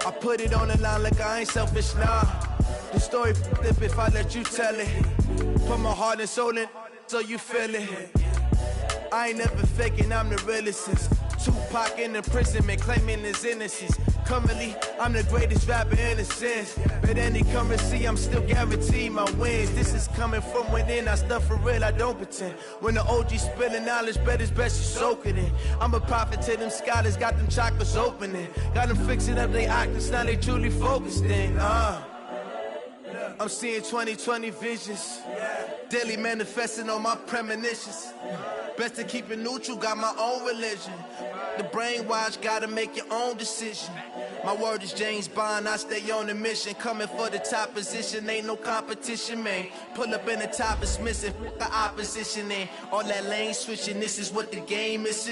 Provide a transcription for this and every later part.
I put it on the line like I ain't selfish, nah. The story flip if I let you tell it. Put my heart and soul in so you feel it. I ain't never faking, I'm the realest since Tupac in imprisonment, claiming his innocence. Currently, I'm the greatest rapper in a sense. But any currency, I'm still guaranteed my wins. This is coming from within, I stuff for real, I don't pretend. When the OG spilling knowledge, bet it's best you soak it in. I'm a prophet to them scholars, got them chakras opening. Got them fixing up their octaves, now they truly focused in. I'm seeing 2020 visions. Daily manifesting on my premonitions. Best to keep it neutral, got my own religion. The brainwash, gotta make your own decision. My word is James Bond, I stay on the mission. Coming for the top position, ain't no competition, man. Pull up in the top, it's missing, the opposition in. All that lane switching, this is what the game is.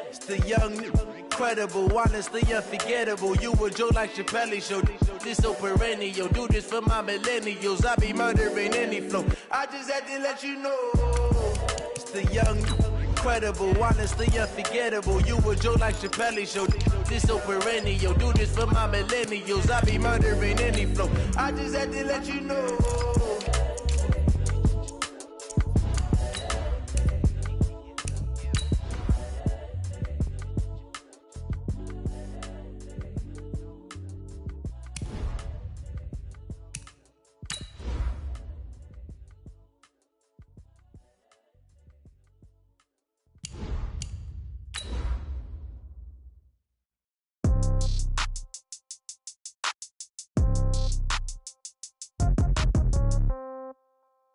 It's the young, incredible, honestly unforgettable. You a joke like Chappelle show. This so perennial, do this for my millennials. I be murdering any flow. I just had to let you know. It's the young, incredible, honestly unforgettable. You a joke like Chappelle show. This so perennial, do this for my millennials. I be murdering any flow. I just had to let you know.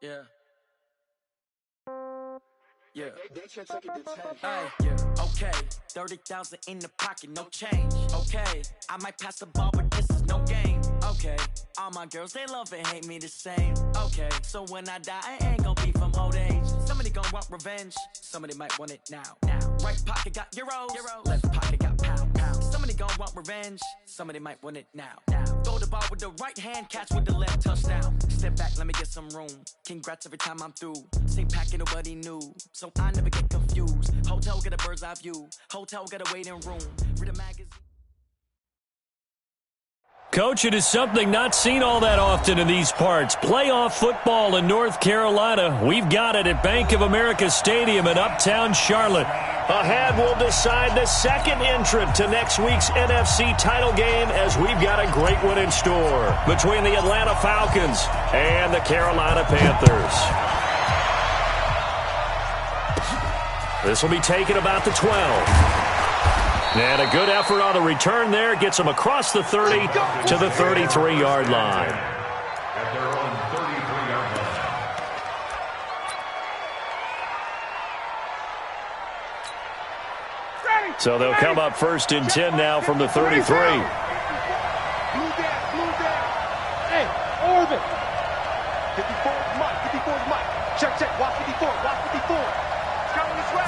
Yeah. Yeah. Okay. 30,000 in the pocket, no change. Okay. I might pass the ball, but this is no game. Okay. All my girls, they love and hate me the same. Okay. So when I die, I ain't gonna be from old age. Somebody gonna want revenge. Somebody might want it now. Right pocket got euros. Left pocket got pound. Somebody gonna want revenge. Somebody might want it now. Throw the ball with the right hand, catch with the left, touchdown. Step back, let me get some room. Congrats every time I'm through. Same packet, nobody knew. So I never get confused. Hotel get a bird's eye view. Hotel get a waiting room. Read a magazine. Coach, it is something not seen all that often in these parts. Playoff football in North Carolina. We've got it at Bank of America Stadium in Uptown Charlotte. Ahead, we'll decide the second entrant to next week's NFC title game as we've got a great one in store between the Atlanta Falcons and the Carolina Panthers. This will be taken about the 12. And a good effort on the return there gets them across the 30 to the 33-yard line. At their own 33-yard line. So they'll come up first and 10 now from the 33. Blue down. Hey, Orvin. 54 is Mike. 54 is Mike. Check. Watch 54. Watch 54. Coming this way.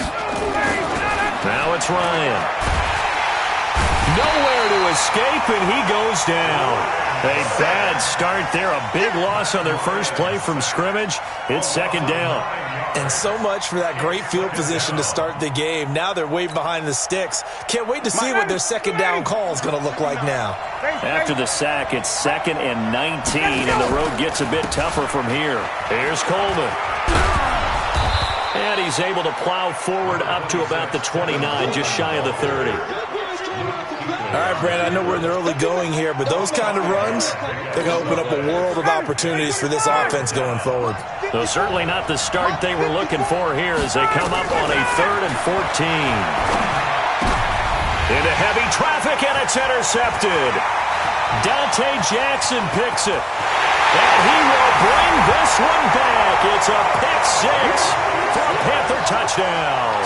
Now it's Ryan. Nowhere to escape, and he goes down. A bad start there. A big loss on their first play from scrimmage. It's second down. And so much for that great field position to start the game. Now they're way behind the sticks. Can't wait to see what their second down call is going to look like now. After the sack, it's 2nd and 19, and the road gets a bit tougher from here. Here's Coleman. And he's able to plow forward up to about the 29, just shy of the 30. All right, Brandon, I know we're in the early going here, but those kind of runs, they're going to open up a world of opportunities for this offense going forward. Though certainly not the start they were looking for here as they come up on a 3rd and 14. Into heavy traffic, and it's intercepted. Dante Jackson picks it. And he will bring this one back. It's a pick six for a Panther touchdown.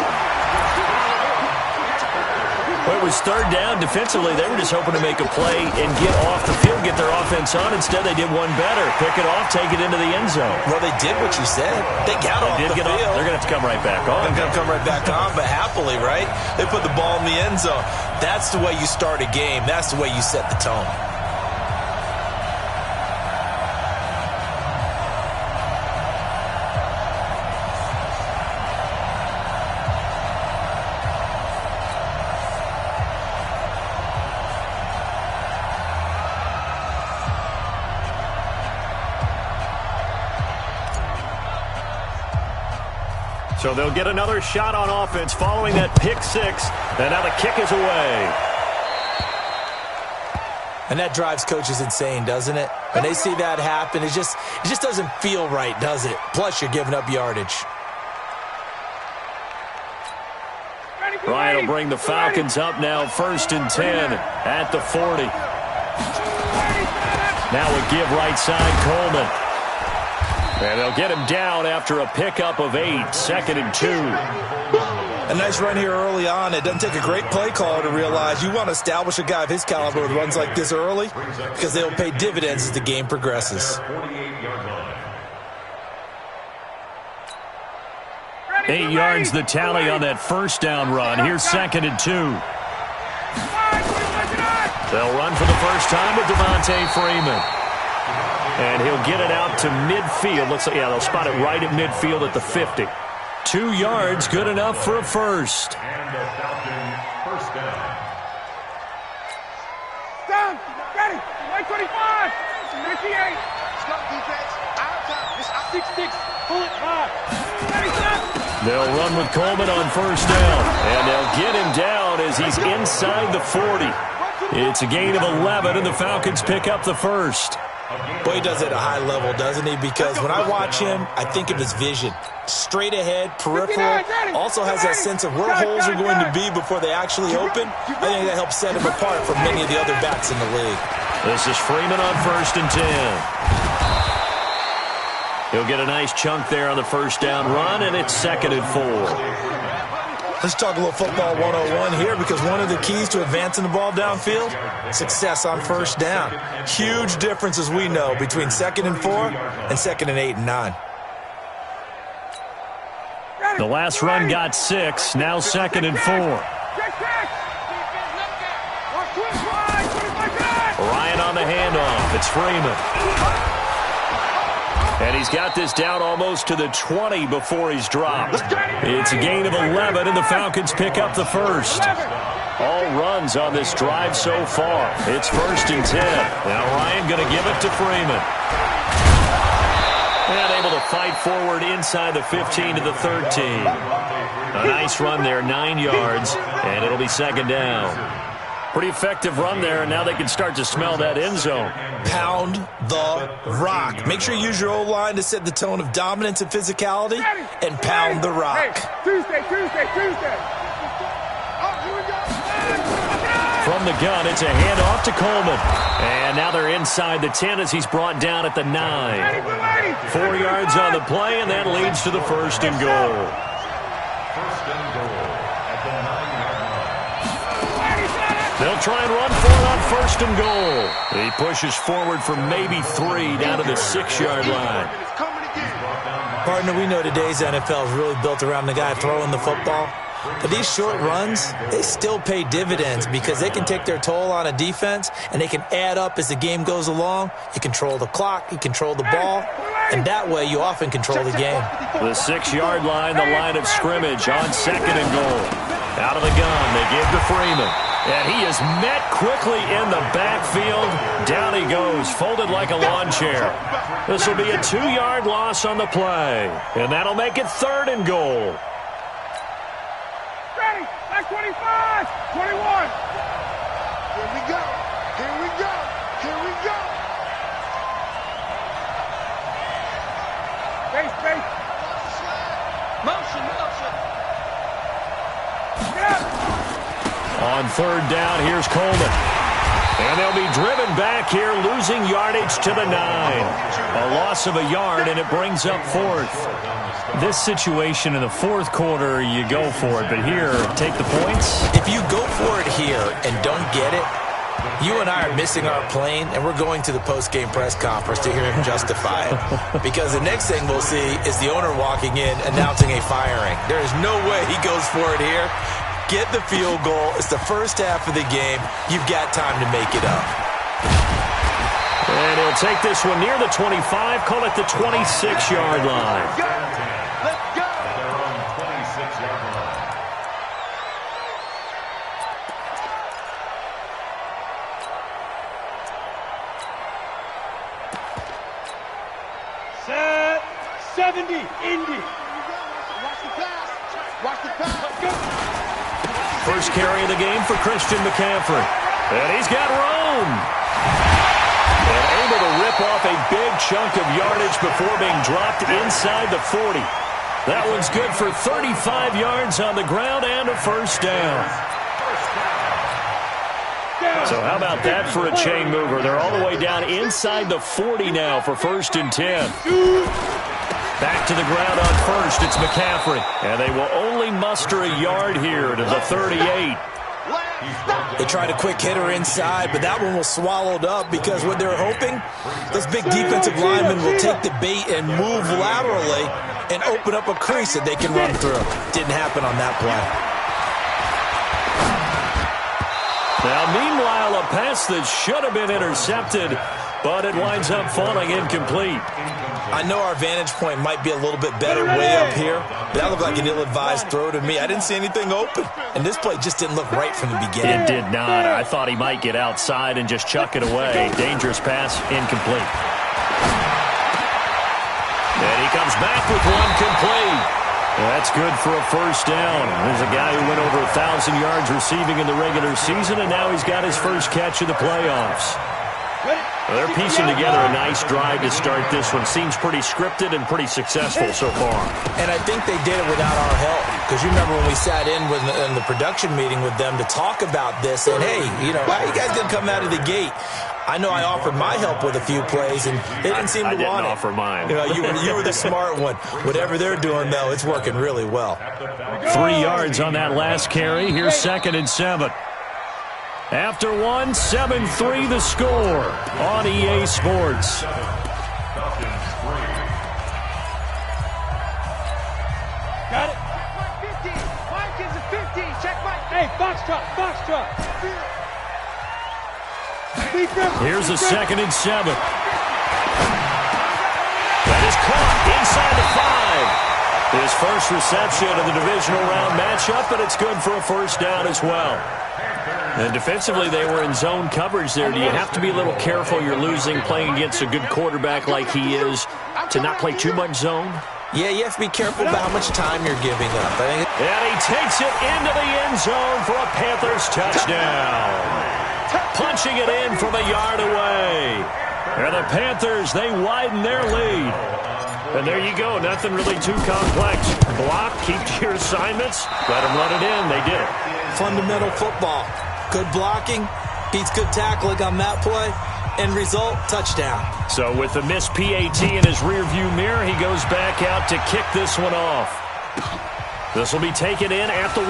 Well, it was 3rd down. Defensively, they were just hoping to make a play and get off the field, get their offense on. Instead, they did one better. Pick it off, take it into the end zone. Well, they did what you said. They got off the field. They're going to have to come right back on. They're going to come right back on, but happily, right? They put the ball in the end zone. That's the way you start a game. That's the way you set the tone. So they'll get another shot on offense following that pick six. And now the kick is away. And that drives coaches insane, doesn't it? When they see that happen, it just doesn't feel right, does it? Plus, you're giving up yardage. Ryan will bring the Falcons up now, 1st and 10 at the 40. Now a give right side, Coleman. And they'll get him down after a pickup of 8, 2nd and 2. A nice run here early on. It doesn't take a great play caller to realize you want to establish a guy of his caliber with runs like this early because they'll pay dividends as the game progresses. 8 yards the tally on that first down run. Here's 2nd and 2. They'll run for the first time with Devontae Freeman. And he'll get it out to midfield. Looks like, yeah, they'll spot it right at midfield at the 50. 2 yards, good enough for a first. And the Falcons first down. Down, ready, 125, 58. Stop defense, out of time. It's 6-6, pull it high. Ready, stop. They'll run with Coleman on first down. And they'll get him down as he's inside the 40. It's a gain of 11, and the Falcons pick up the first. Boy, he does it at a high level, doesn't he? Because when I watch him, I think of his vision. Straight ahead, peripheral, also has that sense of where holes are going to be before they actually open. I think that helps set him apart from many of the other backs in the league. This is Freeman on 1st and 10. He'll get a nice chunk there on the first down run, and it's 2nd and 4. Let's talk a little football 101 here because one of the keys to advancing the ball downfield, success on first down. Huge difference, as we know, between 2nd and 4 and 2nd and 8 and 9. The last run got 6, now 2nd and 4. Ryan on the handoff. It's Freeman. And he's got this down almost to the 20 before he's dropped. It's a gain of 11, and the Falcons pick up the first. All runs on this drive so far. It's 1st and 10. Now Ryan going to give it to Freeman. And able to fight forward inside the 15 to the 13. A nice run there, 9 yards, and it'll be 2nd down. Pretty effective run there, and now they can start to smell that end zone. Pound the rock. Make sure you use your O-line to set the tone of dominance and physicality, and pound the rock. Tuesday. From the gun, it's a handoff to Coleman. And now they're inside the 10 as he's brought down at the 9. 4 yards on the play, and that leads to the 1st and goal. 1st and goal at the 9-yard line. They'll try and run for it on 1st and goal. He pushes forward for maybe 3 down to the 6-yard line. Partner, we know today's NFL is really built around the guy throwing the football. But these short runs, they still pay dividends because they can take their toll on a defense and they can add up as the game goes along. You control the clock, you control the ball, and that way you often control the game. The 6-yard line, the line of scrimmage on 2nd and goal. Out of the gun, they give to Freeman. And he is met quickly in the backfield. Down he goes, folded like a lawn chair. This will be a 2-yard loss on the play. And that'll make it 3rd and goal. Ready, that's 25, 21. Here we go. Base. Motion. Get up. On 3rd down, here's Coleman. And they'll be driven back here, losing yardage to the 9. A loss of a yard, and it brings up 4th. This situation in the 4th quarter, you go for it. But here, take the points. If you go for it here and don't get it, you and I are missing our plane, and we're going to the post-game press conference to hear him justify it. Because the next thing we'll see is the owner walking in announcing a firing. There is no way he goes for it here. Get the field goal. It's the first half of the game. You've got time to make it up. And he'll take this one near the 25, call it the 26-yard line. Let's go. They're on 26-yard line. Set 70, Indy. Watch the pass. first carry of the game for Christian McCaffrey. And he's got room. And able to rip off a big chunk of yardage before being dropped inside the 40. That one's good for 35 yards on the ground and a first down. So how about that for a chain mover? They're all the way down inside the 40 now for 1st and 10. Back to the ground on first. It's McCaffrey. And they will only muster a yard here to the 38. They tried a quick hitter inside, but that one was swallowed up because what they're hoping, those big defensive linemen will take the bait and move laterally and open up a crease that they can run through. Didn't happen on that play. Now, meanwhile, a pass that should have been intercepted, but it winds up falling incomplete. I know our vantage point might be a little bit better way up here, but that looked like an ill-advised throw to me. I didn't see anything open, and this play just didn't look right from the beginning. It did not. I thought he might get outside and just chuck it away. Dangerous pass, incomplete. And he comes back with one complete. That's good for a first down. There's a guy who went over 1,000 yards receiving in the regular season, and now he's got his first catch of the playoffs. They're piecing together a nice drive to start this one. Seems pretty scripted and pretty successful so far. And I think they did it without our help. Because you remember when we sat in the production meeting with them to talk about this, and hey, you know, how you guys going to come out of the gate? I know I offered my help with a few plays, and they didn't seem to want it. I didn't offer mine. You know, you were the smart one. Whatever they're doing, though, it's working really well. 3 yards on that last carry. Here's 2nd and 7. After 1, 7-3 the score on EA Sports. Got it. 50. Mike is a 50. Check Mike. Hey, box truck. Here's a 2nd and 7. That is caught inside the 5. His first reception of the divisional round matchup, but it's good for a first down as well. And defensively, they were in zone coverage there. Do you have to be a little careful? You're losing, playing against a good quarterback like he is, to not play too much zone? Yeah, you have to be careful about how much time you're giving up. And he takes it into the end zone for a Panthers touchdown. Punching it in from a yard away. And the Panthers, they widen their lead. And there you go. Nothing really too complex. Block, keep to your assignments, let them run it in. They did it. Fundamental football. Good blocking, beats good tackling on that play, end result, touchdown. So with the missed PAT in his rearview mirror, he goes back out to kick this one off. This will be taken in at the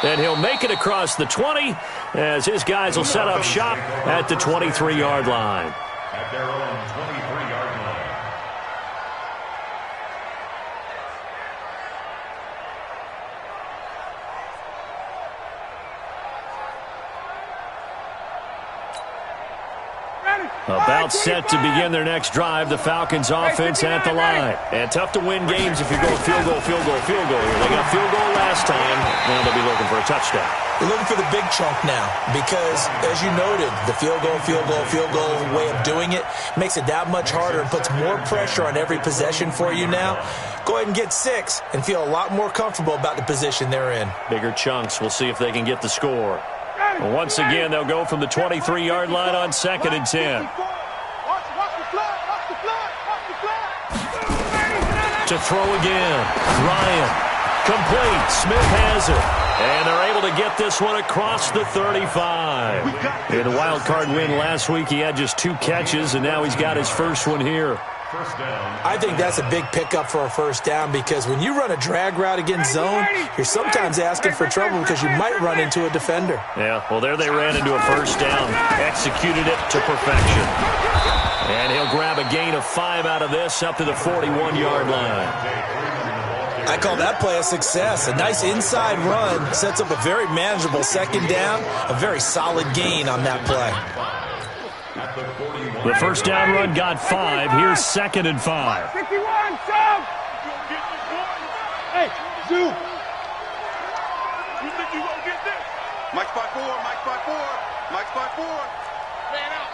1. And he'll make it across the 20 as his guys will set up shop at the 23-yard line. At their own 23-yard line. About set to begin their next drive, the Falcons offense at the line. And tough to win games if you're going field goal here. They got field goal last time. Now they'll be looking for a touchdown. They're looking for the big chunk now because, as you noted, the field goal way of doing it makes it that much harder and puts more pressure on every possession for you now. Go ahead and get 6 and feel a lot more comfortable about the position they're in. Bigger chunks. We'll see if they can get the score. Once again, they'll go from the 23-yard line on 2nd and 10. To throw again. Ryan. Complete. Smith has it. And they're able to get this one across the 35. In the wild card win last week, he had just 2 catches, and now he's got his first one here. I think that's a big pickup for a first down because when you run a drag route against zone, you're sometimes asking for trouble because you might run into a defender. Yeah, well, there they ran into a first down. Executed it to perfection. And he'll grab a gain of 5 out of this up to the 41-yard line. I call that play a success. A nice inside run sets up a very manageable second down, a very solid gain on that play. The first down run got 5. Here's 2nd and 5. 51, Sam! Hey, Zoo! You think you gonna get this? Mike's by 4. Man out.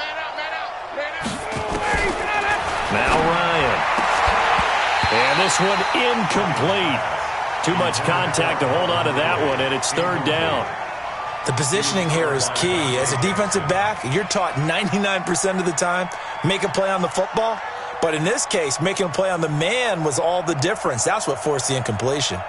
Now Ryan. And this one incomplete. Too much contact to hold on to that one, and it's third down. The positioning here is key. As a defensive back, you're taught 99% of the time, make a play on the football. But in this case, making a play on the man was all the difference. That's what forced the incompletion.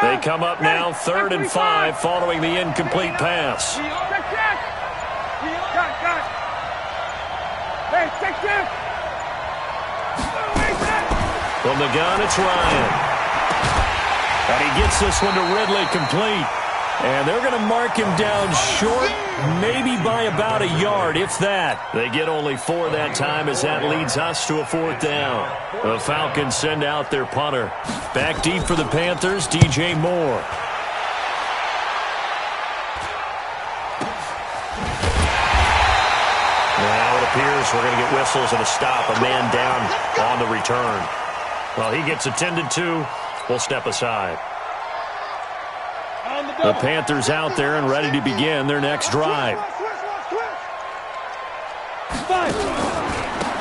They come up now, 3rd and 5, following the incomplete pass. From the gun, it's Ryan. And he gets this one to Ridley, complete. And they're going to mark him down short, maybe by about a yard, if that. They get only 4 that time as that leads us to a 4th down. The Falcons send out their punter. Back deep for the Panthers, DJ Moore. Now it appears we're going to get whistles and a stop. A man down on the return. Well, he gets attended to. We'll step aside. The Panthers out there and ready to begin their next drive.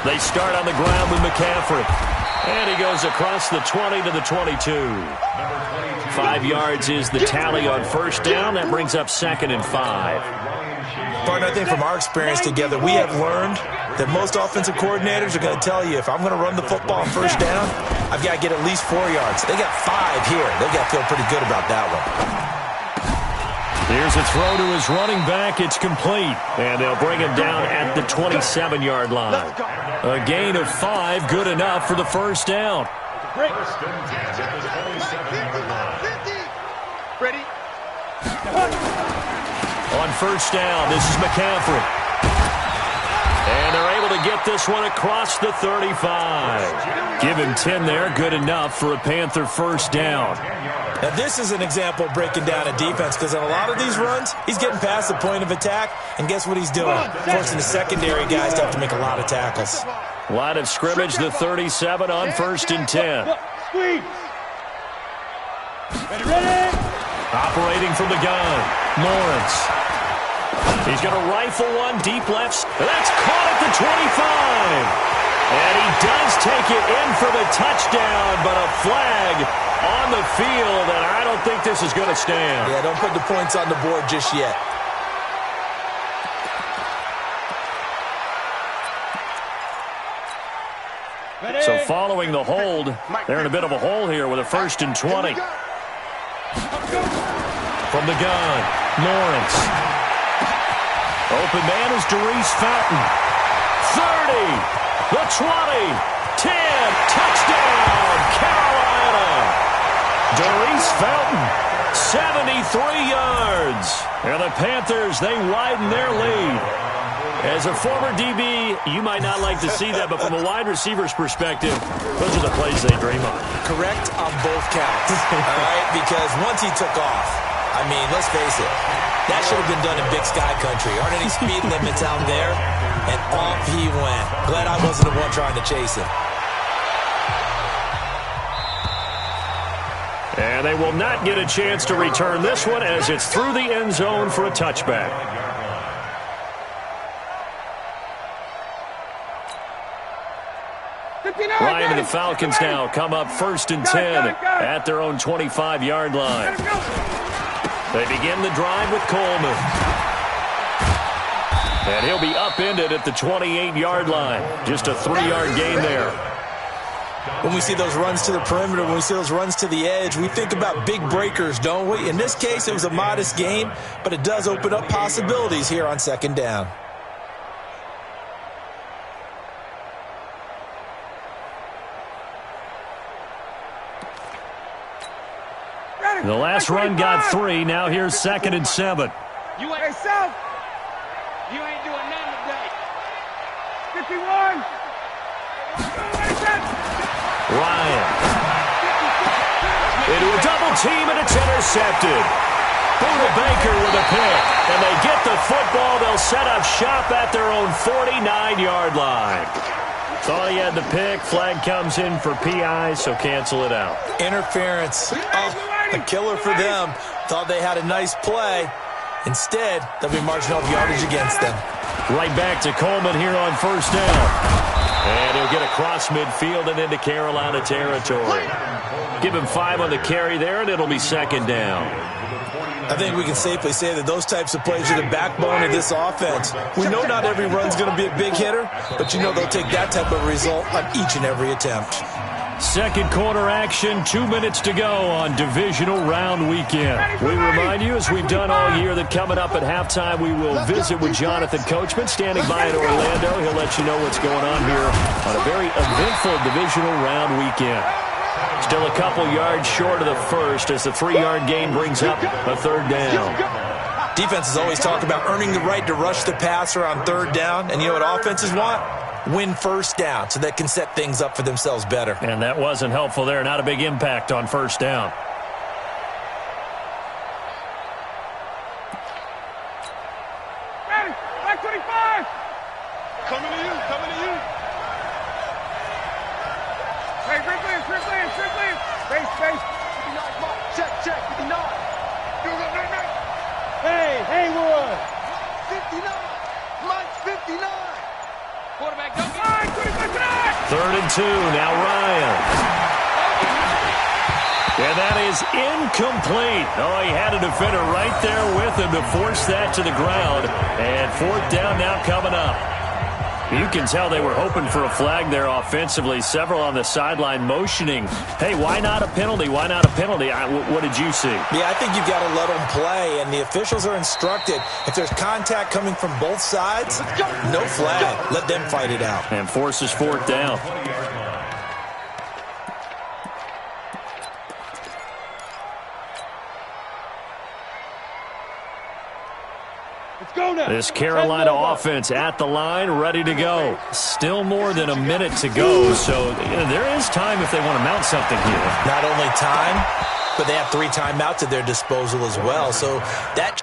They start on the ground with McCaffrey. And he goes across the 20 to the 22. 5 yards is the tally on first down. That brings up 2nd and 5. Partner, I think from our experience together, we have learned that most offensive coordinators are going to tell you, if I'm going to run the football on first down, I've got to get at least 4 yards. They got 5 here. They've got to feel pretty good about that one. Here's a throw to his running back. It's complete. And they'll bring him down at the 27-yard line. A gain of 5, good enough for the first down. First and 10 at the 27-yard line. Ready? On first down, this is McCaffrey. And they're able to get this one across the 35. Give him 10 there, good enough for a Panther first down. Now, this is an example of breaking down a defense, because in a lot of these runs, he's getting past the point of attack, and guess what he's doing? Forcing the secondary guys to have to make a lot of tackles. Line of scrimmage, the 37 on first and 10. Squeeze. Ready? Operating from the gun, Lawrence. He's going to rifle one deep left. That's caught at the 25. And he does take it in for the touchdown, but a flag on the field, and I don't think this is going to stand. Yeah, don't put the points on the board just yet. So following the hold, they're in a bit of a hole here with a 1st and 20. From the gun, Lawrence. Open man is Darius Fountain. 30. The 20, 10, touchdown, Carolina. Darius Fountain, 73 yards. And the Panthers, they widen their lead. As a former DB, you might not like to see that, but from a wide receiver's perspective, those are the plays they dream of. Correct on both counts, all right? Because once he took off, I mean, let's face it, that should have been done in Big Sky Country. Aren't any speed limits out there? And off he went. Glad I wasn't the one trying to chase him. And they will not get a chance to return this one as it's through the end zone for a touchback. Ryan and the Falcons now come up 1st and 10 at their own 25-yard line. They begin the drive with Coleman. And he'll be upended at the 28-yard line. Just a 3-yard gain there. When we see those runs to the perimeter, when we see those runs to the edge, we think about big breakers, don't we? In this case, it was a modest gain, but it does open up possibilities here on 2nd down. The last run got 3. Now here's 2nd and 7. You ain't self. You ain't doing nothing today. 51. Ryan. Into a double team, and it's intercepted. Buda Baker with a pick. And they get the football. They'll set up shop at their own 49-yard line. Thought he had the pick. Flag comes in for PI, so cancel it out. Interference. A killer for them. Thought they had a nice play. Instead, they'll be marching off yardage against them. Right back to Coleman here on first down. And he'll get across midfield and into Carolina territory. Give him 5 on the carry there, and it'll be second down. I think we can safely say that those types of plays are the backbone of this offense. We know not every run's going to be a big hitter, but you know they'll take that type of result on each and every attempt. Second quarter action, 2 minutes to go on divisional round weekend. We remind you, as we've done all year, that coming up at halftime, we will visit with Jonathan Coachman, standing by in Orlando. He'll let you know what's going on here on a very eventful divisional round weekend. Still a couple yards short of the first as the 3-yard gain brings up a third down. Defenses always talk about earning the right to rush the passer on third down, and you know what offenses want? Win first down so they can set things up for themselves better. And that wasn't helpful there. Not a big impact on first down. Ready, back 25. Coming to you, coming to you. Hey, Strickland. Base. 59, Mike. Check, 59. Hey, Haywood. 59. Mike's 59. Quarterback, don't get 3rd and 2. Now Ryan. And that is incomplete. Oh, he had a defender right there with him to force that to the ground. And 4th down now coming up. You can tell they were hoping for a flag there offensively. Several on the sideline motioning. Hey, why not a penalty? Why not a penalty? What did you see? Yeah, I think you've got to let them play, and the officials are instructed. If there's contact coming from both sides, no flag. Let them fight it out. And forces 4th down. This Carolina offense at the line, ready to go. Still more than a minute to go, so there is time if they want to mount something here. Not only time, but they have 3 timeouts at their disposal as well, so that...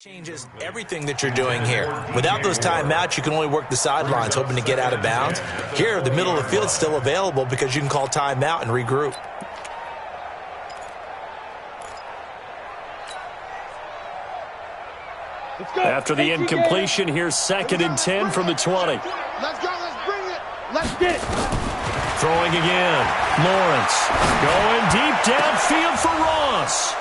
changes everything that you're doing here. Without those timeouts, you can only work the sidelines, hoping to get out of bounds. Here, the middle of the field's still available because you can call timeout and regroup. After the incompletion, here's 2nd and 10 from the 20. Let's go, let's bring it. Let's get it. Throwing again. Lawrence going deep downfield for Ross.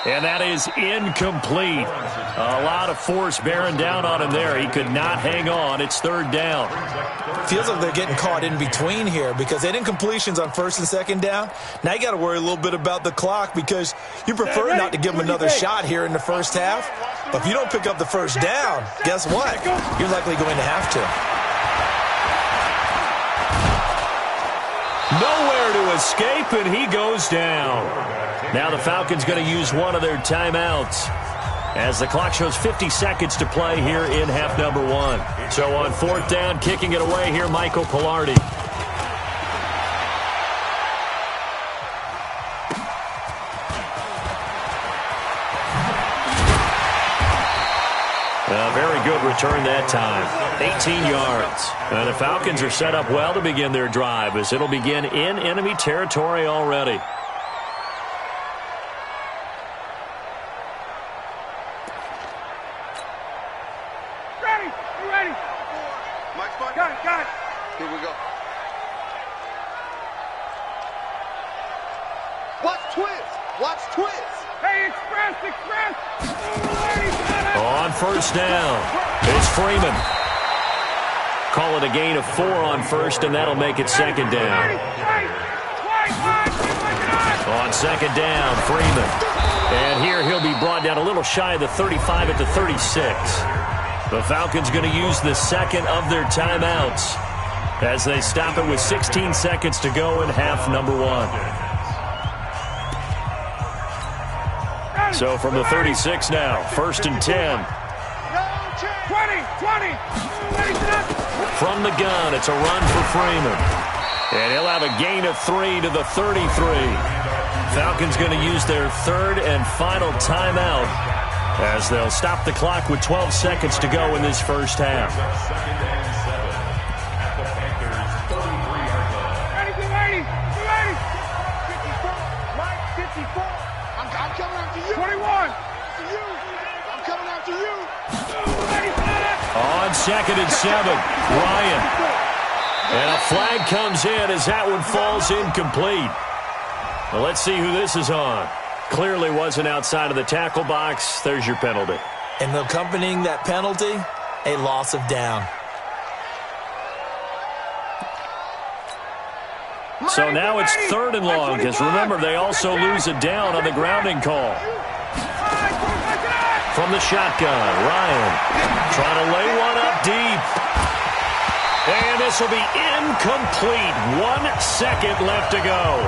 And that is incomplete. A lot of force bearing down on him there. He could not hang on. It's 3rd down. Feels like they're getting caught in between here because they had incompletions on 1st and 2nd down. Now you got to worry a little bit about the clock because you prefer not to give them another shot here in the first half. But if you don't pick up the first down, guess what? You're likely going to have to. Nowhere to escape, and he goes down. Now the Falcons going to use one of their timeouts as the clock shows 50 seconds to play here in half number 1. So on 4th down, kicking it away here, Michael Pilardi. A very good return that time. 18 yards. And the Falcons are set up well to begin their drive as it'll begin in enemy territory already. Got it. Here we go. Watch twist. Hey, express. On 1st down, it's Freeman. Call it a gain of 4 on 1st, and that'll make it 2nd down. On second down, Freeman. And here he'll be brought down a little shy of the 35 at the 36. The Falcons going to use the second of their timeouts as they stop it with 16 seconds to go in half number 1. So from the 36 now, 1st and 10. 20. From the gun, it's a run for Freeman. And he'll have a gain of 3 to the 33. Falcons going to use their third and final timeout as they'll stop the clock with 12 seconds to go in this first half. Ready, get ready. 54, Mike, 54. I'm coming after you. 21. I'm coming after you. On 2nd and 7, Ryan. And a flag comes in as that one falls incomplete. Well, let's see who this is on. Clearly wasn't outside of the tackle box. There's your penalty. And accompanying that penalty, a loss of down. So now it's 3rd and long, because remember, they also lose a down on the grounding call. From the shotgun, Ryan trying to lay one up deep. And this will be incomplete. 1 second left to go.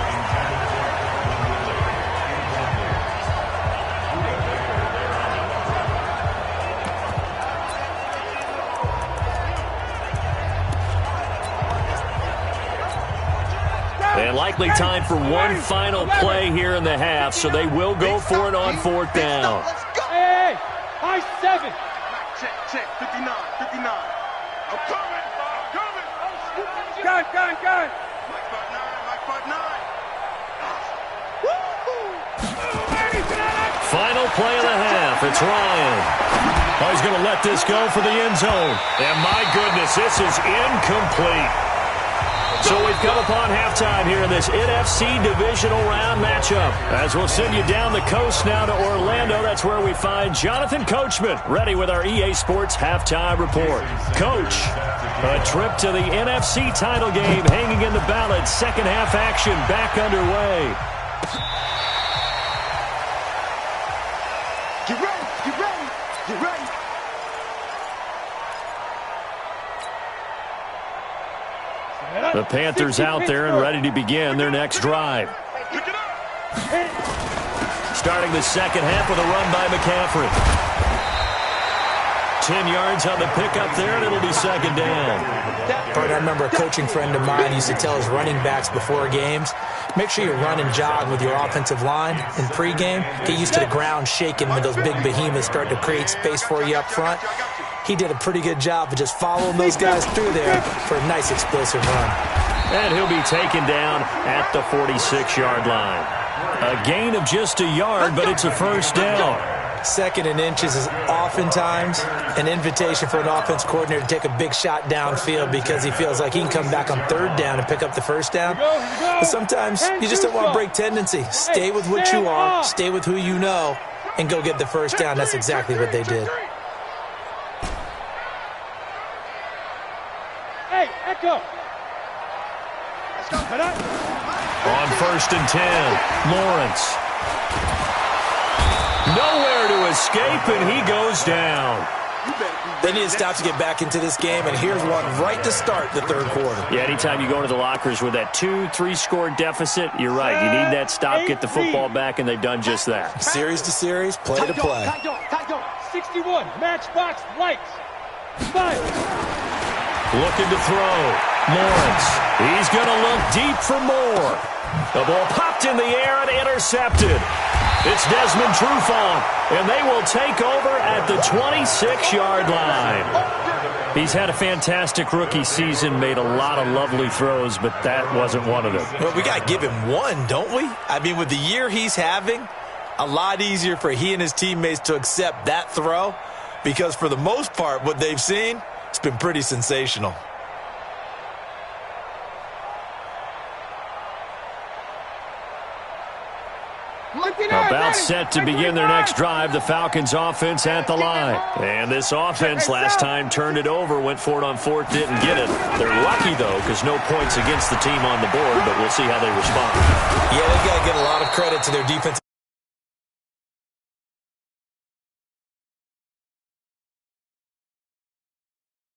And likely time for one final play here in the half, so they will go for it on 4th down. Hey, high 7. Check, 59. I'm coming. Gun. Mike 59. Final play of the half. It's Ryan. Oh, he's going to let this go for the end zone. And my goodness, this is incomplete. So we've come upon halftime here in this NFC divisional round matchup. As we'll send you down the coast now to Orlando, that's where we find Jonathan Coachman ready with our EA Sports halftime report. Coach, a trip to the NFC title game hanging in the balance. Second half action back underway. Get ready. The Panthers out there and ready to begin their next drive. Starting the second half with a run by McCaffrey. 10 yards on the pickup there, and it'll be second down. Bert, I remember a coaching friend of mine used to tell his running backs before games, make sure you run and jog with your offensive line in pregame. Get used to the ground shaking when those big behemoths start to create space for you up front. He did a pretty good job of just following those guys through there for a nice explosive run. And he'll be taken down at the 46-yard line. A gain of just a yard, but it's a first down. 2nd and inches is oftentimes an invitation for an offense coordinator to take a big shot downfield because he feels like he can come back on 3rd down and pick up the first down. But sometimes you just don't want to break tendency. Stay with what you are, stay with who you know, and go get the first down. That's exactly what they did. Hey, Echo. On 1st and 10, Lawrence. Nowhere to escape, and he goes down. They need to stop to get back into this game, and here's one right to start the 3rd quarter. Yeah, anytime you go into the lockers with that 2-3 score deficit, you're right. You need that stop, get the football back, and they've done just that. Series to series, play to play. 61, matchbox lights. 5. Looking to throw. Lawrence. He's going to look deep for more. The ball popped in the air and intercepted. It's Desmond Trufant, and they will take over at the 26-yard line. He's had a fantastic rookie season, made a lot of lovely throws, but that wasn't one of them. Well, we got to give him one, don't we? I mean, with the year he's having, a lot easier for he and his teammates to accept that throw because for the most part, what they've seen, it's been pretty sensational. Now bounce set to begin their next drive. The Falcons offense at the line. And this offense last time turned it over, went for it on fourth, didn't get it. They're lucky, though, because no points against the team on the board, but we'll see how they respond. Yeah, they've got to get a lot of credit to their defense.